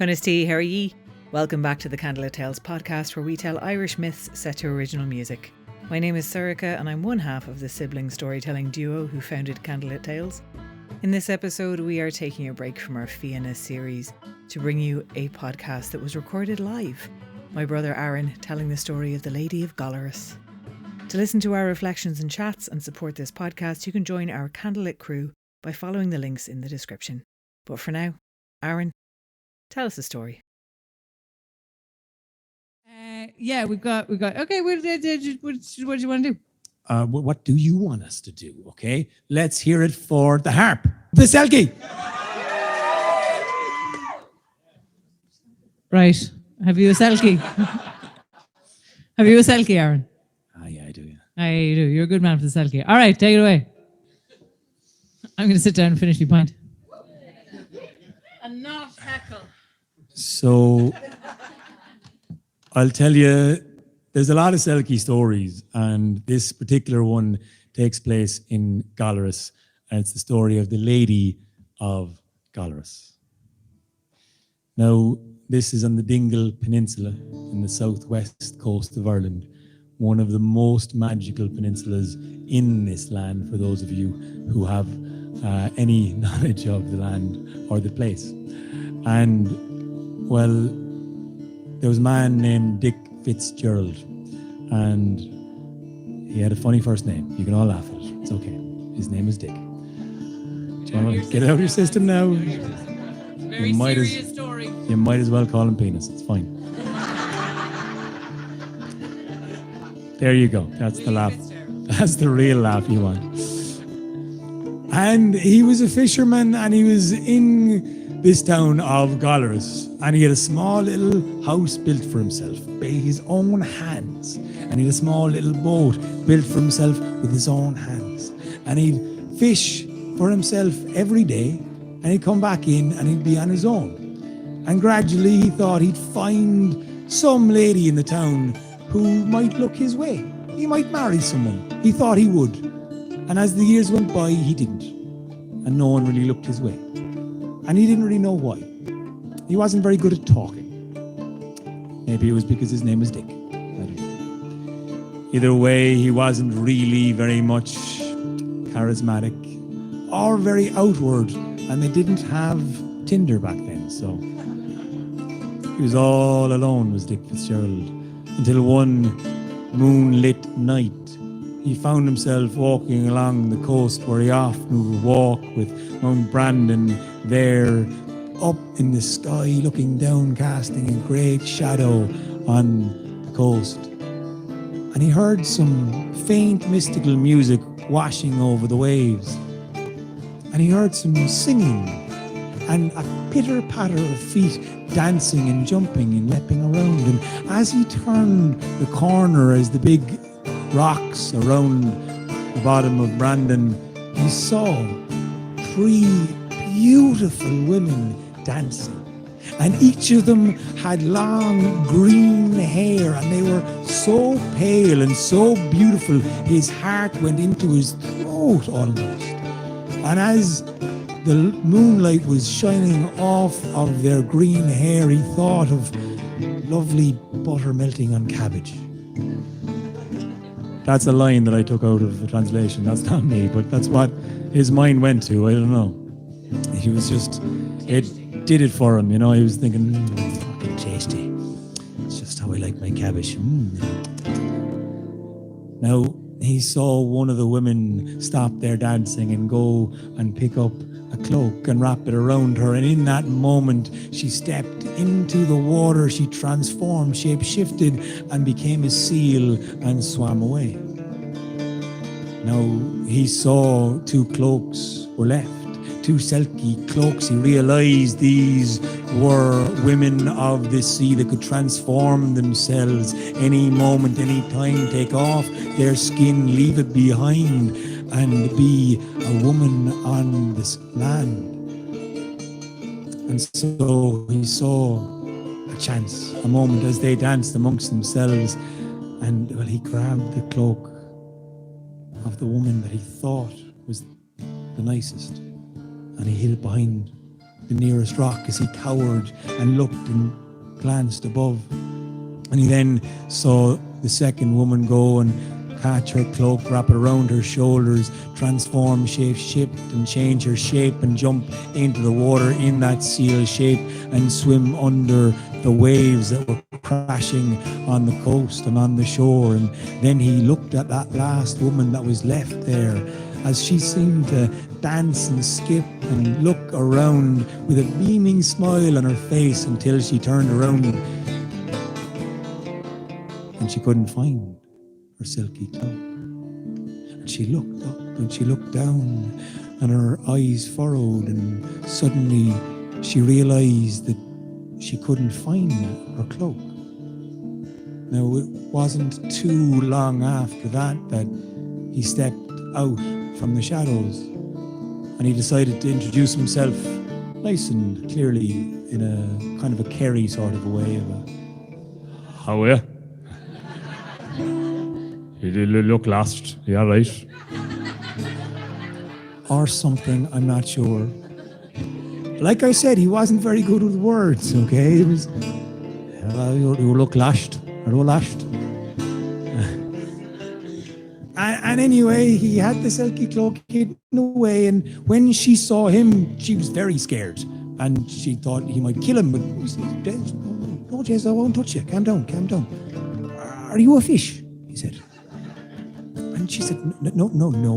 Cunnisty, how are ye? Welcome back to the Candlelit Tales podcast, where we tell Irish myths set to original music. My name is Sorcha and I'm one half of the sibling storytelling duo who founded Candlelit Tales. In this episode, we are taking a break from our Fianna series to bring you a podcast that was recorded live. My brother Aaron telling the story of the Lady of Gollerus. To listen to our reflections and chats and support this podcast, you can join our Candlelit crew by following the links in the description. But for now, Aaron, tell us a story. We've got. Okay, what do you want to do? What do you want us to do? Okay, let's hear it for the harp, the selkie. Right. Have you a selkie? Have you a selkie, Aaron? Yeah, I do. Yeah. I do. You're a good man for the selkie. All right, take it away. I'm going to sit down and finish my pint. And not heckle. So, I'll tell you, there's a lot of selkie stories, and this particular one takes place in Gollerus, and it's the story of the Lady of Gollerus. Now, this is on the Dingle Peninsula in the southwest coast of Ireland, one of the most magical peninsulas in this land, for those of you who have any knowledge of the land or the place. And, well, there was a man named Dick Fitzgerald, and he had a funny first name. You can all laugh at it. It's okay. His name is Dick. Do you want to get it out of your system now? Very serious story. You might as well call him Penis. It's fine. There you go. That's the laugh. That's the real laugh you want. And he was a fisherman, and he was in this town of Gollerus, and he had a small little house built for himself by his own hands, and he had a small little boat built for himself with his own hands, and he'd fish for himself every day, and he'd come back in and he'd be on his own. And gradually he thought he'd find some lady in the town who might look his way. He might marry someone. He thought he would. And as the years went by, he didn't. And no one really looked his way. And he didn't really know why. He wasn't very good at talking. Maybe it was because his name was Dick. I don't know. Either way, he wasn't really very much charismatic or very outward. And they didn't have Tinder back then. So he was all alone, was Dick Fitzgerald. Until one moonlit night, he found himself walking along the coast where he often would walk, with Mount Brandon there up in the sky, looking down, casting a great shadow on the coast. And he heard some faint mystical music washing over the waves. And he heard some singing and a pitter-patter of feet dancing and jumping and leaping around. And as he turned the corner, as the big rocks around the bottom of Brandon, he saw 3 beautiful women dancing. And each of them had long green hair, and they were so pale and so beautiful, his heart went into his throat almost. And as the moonlight was shining off of their green hair, he thought of lovely butter melting on cabbage. That's a line that I took out of the translation. That's not me, but that's what his mind went to. I don't know. He was just, it did it for him, you know. He was thinking, fucking tasty. It's just how I like my cabbage. Now, he saw one of the women stop their dancing and go and pick up a cloak and wrap it around her. And in that moment, she stepped into the water. She transformed, shape-shifted, and became a seal and swam away. Now, he saw 2 cloaks were left. 2 selkie cloaks. He realized these were women of the sea that could transform themselves any moment, any time, take off their skin, leave it behind, and be a woman on this land. And so he saw a chance, a moment, as they danced amongst themselves, and well, he grabbed the cloak of the woman that he thought was the nicest, and he hid it behind the nearest rock as he cowered and looked and glanced above. And he then saw the second woman go and catch her cloak, wrap it around her shoulders, transform, shift and change her shape and jump into the water in that seal shape and swim under the waves that were crashing on the coast and on the shore. And then he looked at that last woman that was left there as she seemed to dance and skip and look around with a beaming smile on her face until she turned around and she couldn't find her silky cloak. And she looked up and she looked down and her eyes furrowed, and suddenly she realized that she couldn't find her cloak. Now, it wasn't too long after that he stepped out from the shadows and he decided to introduce himself nice and clearly in a kind of a Kerry sort of a way how are you? You look lost. Yeah, right. Or something, I'm not sure. Like I said, he wasn't very good with words, okay? It was, you look lashed. Or lashed. And anyway, he had the silky cloak hidden away, and when she saw him, she was very scared. And she thought he might kill him, but he said, no, Jez, I won't touch you. Calm down. Are you a fish? He said. And she said, no,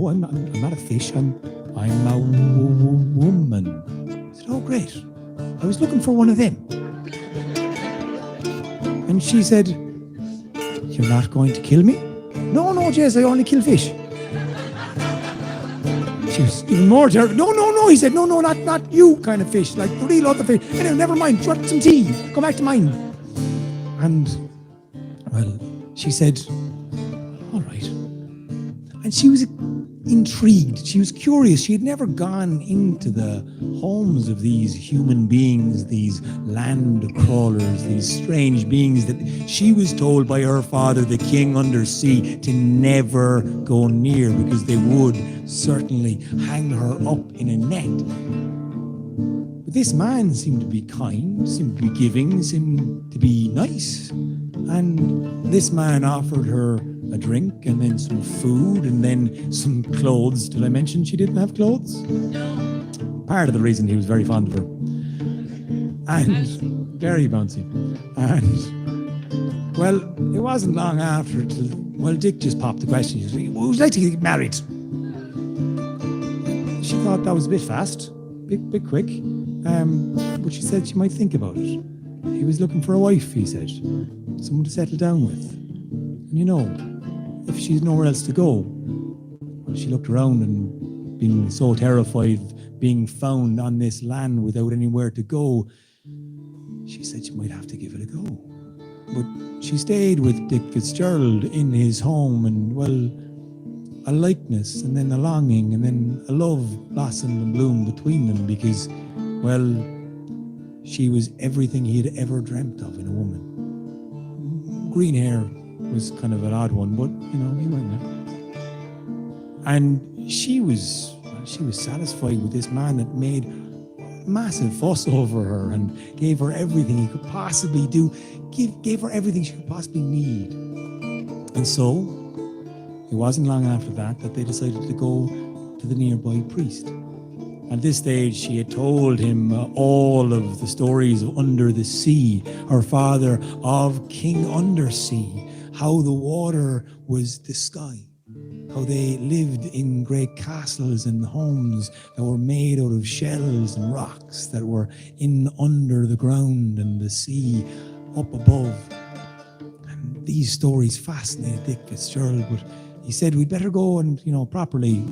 I'm not a fish. I'm a woman. He said, oh, great. I was looking for one of them. And she said, you're not going to kill me? No, Jez, I only kill fish. She was even more terrible. No, he said, no, not you kind of fish, like the real other fish. Anyway, never mind, drop some tea, go back to mine. And, well, she said, all right. And she was intrigued, she was curious. She had never gone into the homes of these human beings, these land crawlers, these strange beings that she was told by her father, the king undersea, to never go near because they would certainly hang her up in a net. But this man seemed to be kind, seemed to be giving, seemed to be nice. And this man offered her a drink and then some food and then some clothes. Did I mention she didn't have clothes? No. Part of the reason he was very fond of her. And very bouncy. And, well, it wasn't long after till, Dick just popped the question. He said, would you like to get married? She thought that was a bit fast, bit quick. But she said she might think about it. He was looking for a wife, he said. Someone to settle down with. And if she's nowhere else to go, well, she looked around and being so terrified of being found on this land without anywhere to go, she said she might have to give it a go. But she stayed with Dick Fitzgerald in his home, and well, a likeness and then a longing and then a love blossomed and bloomed between them because, well, she was everything he had ever dreamt of in a woman. Green hair was kind of an odd one, but he went there. And she was satisfied with this man that made massive fuss over her and gave her everything he could possibly do, gave her everything she could possibly need. And so it wasn't long after that they decided to go to the nearby priest. At this stage, she had told him all of the stories of Under the Sea, her father of King Undersea, how the water was the sky, how they lived in great castles and homes that were made out of shells and rocks that were in under the ground and the sea up above. And these stories fascinated Dick Fitzgerald, but he said we'd better go and, properly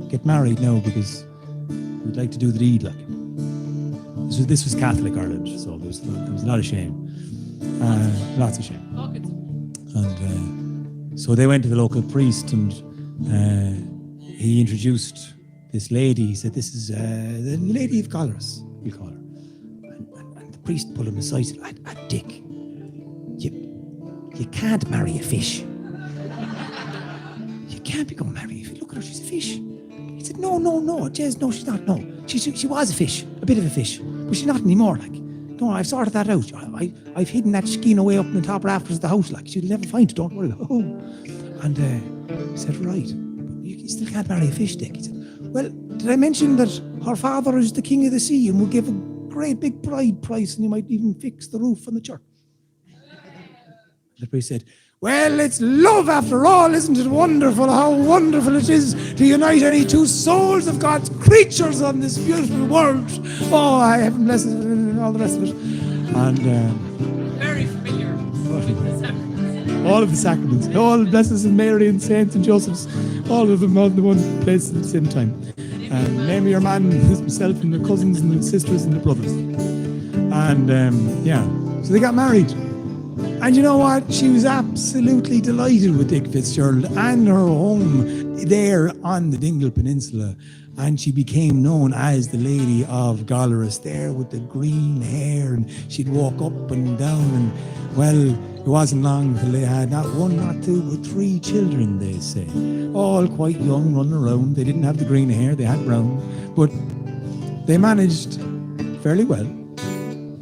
get married now because we'd like to do the deed, like. This was Catholic Ireland, so there was a lot of shame. Lots of shame. And so they went to the local priest and he introduced this lady. He said, this is the Lady of Gollerus, we call her. And the priest pulled him aside and said, Dick, you can't marry a fish. You can't be going to marry a fish. Look at her, she's a fish. He said, no, Jez, no, she's not, no. She was a fish, a bit of a fish. But she's not anymore, like. No, I've sorted that out. I've hidden that skein away up in the top rafters of the house, like. She'll never find it, don't worry. Oh. And he said, right, but you still can't marry a fish, Dick. He said, well, did I mention that her father is the king of the sea and will give a great big bride price and he might even fix the roof on the church? The priest said, well, it's love after all, isn't it wonderful? How wonderful it is to unite any two souls of God's creatures on this beautiful world. Oh, heaven bless it, and all the rest of it. And Very familiar. all of the sacraments, all the blessings of Mary and Saints and Joseph's, all of them all in the one place at the same time. And name of your man is myself and the cousins and the sisters and the brothers. And so they got married. And you know what? She was absolutely delighted with Dick Fitzgerald and her home there on the Dingle Peninsula. And she became known as the Lady of Gollerus, there with the green hair. And she'd walk up and down. And, well, it wasn't long until they had not one, not two, but 3 children, they say. All quite young, running around. They didn't have the green hair, they had brown. But they managed fairly well.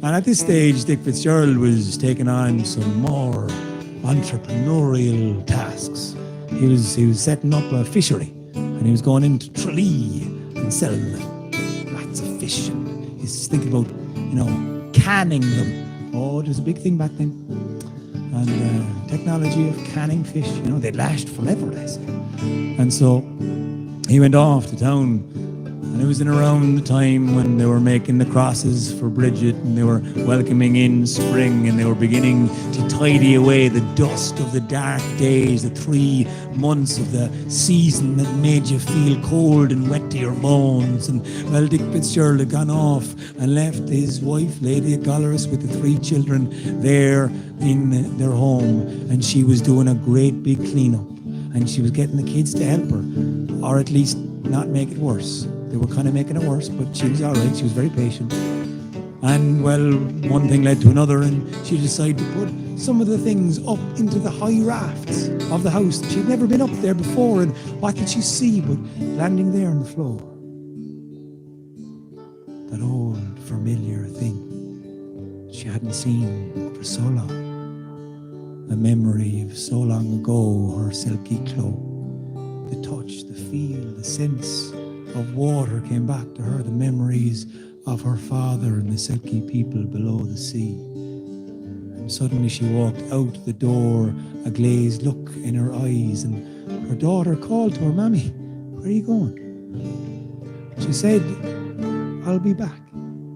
And at this stage, Dick Fitzgerald was taking on some more entrepreneurial tasks. He was setting up a fishery, and he was going into Tralee and selling lots of fish. And he's thinking about, canning them. Oh, it was a big thing back then. And technology of canning fish, they'd last forever, they say. And so he went off to town. And it was in around the time when they were making the crosses for Bridget and they were welcoming in spring and they were beginning to tidy away the dust of the dark days, the 3 months of the season that made you feel cold and wet to your bones. And well, Dick Fitzgerald had gone off and left his wife, Lady Gollerus, with the 3 children there in their home. And she was doing a great big cleanup. And she was getting the kids to help her, or at least not make it worse. They were kind of making it worse, but she was all right. She was very patient. And, well, one thing led to another, and she decided to put some of the things up into the high rafts of the house. She'd never been up there before, and what did she see but landing there on the floor? That old, familiar thing she hadn't seen for so long. A memory of so long ago, her silky cloak. The touch, the feel, the sense of water came back to her, the memories of her father and the silky people below the sea. And suddenly she walked out the door, a glazed look in her eyes, and her daughter called to her, "Mammy, where are you going?" She said, "I'll be back,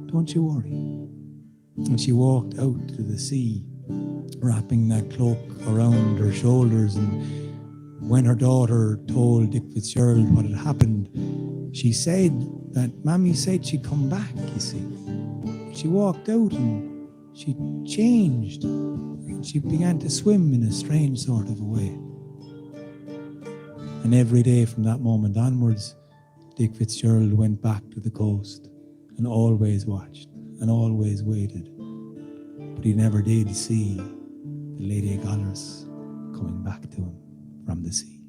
don't you worry." And she walked out to the sea, wrapping that cloak around her shoulders. And when her daughter told Dick Fitzgerald what had happened, she said that Mammy said she'd come back, you see. She walked out and she changed. And she began to swim in a strange sort of a way. And every day from that moment onwards, Dick Fitzgerald went back to the coast and always watched and always waited. But he never did see the Lady of Gollerus coming back to him from the sea.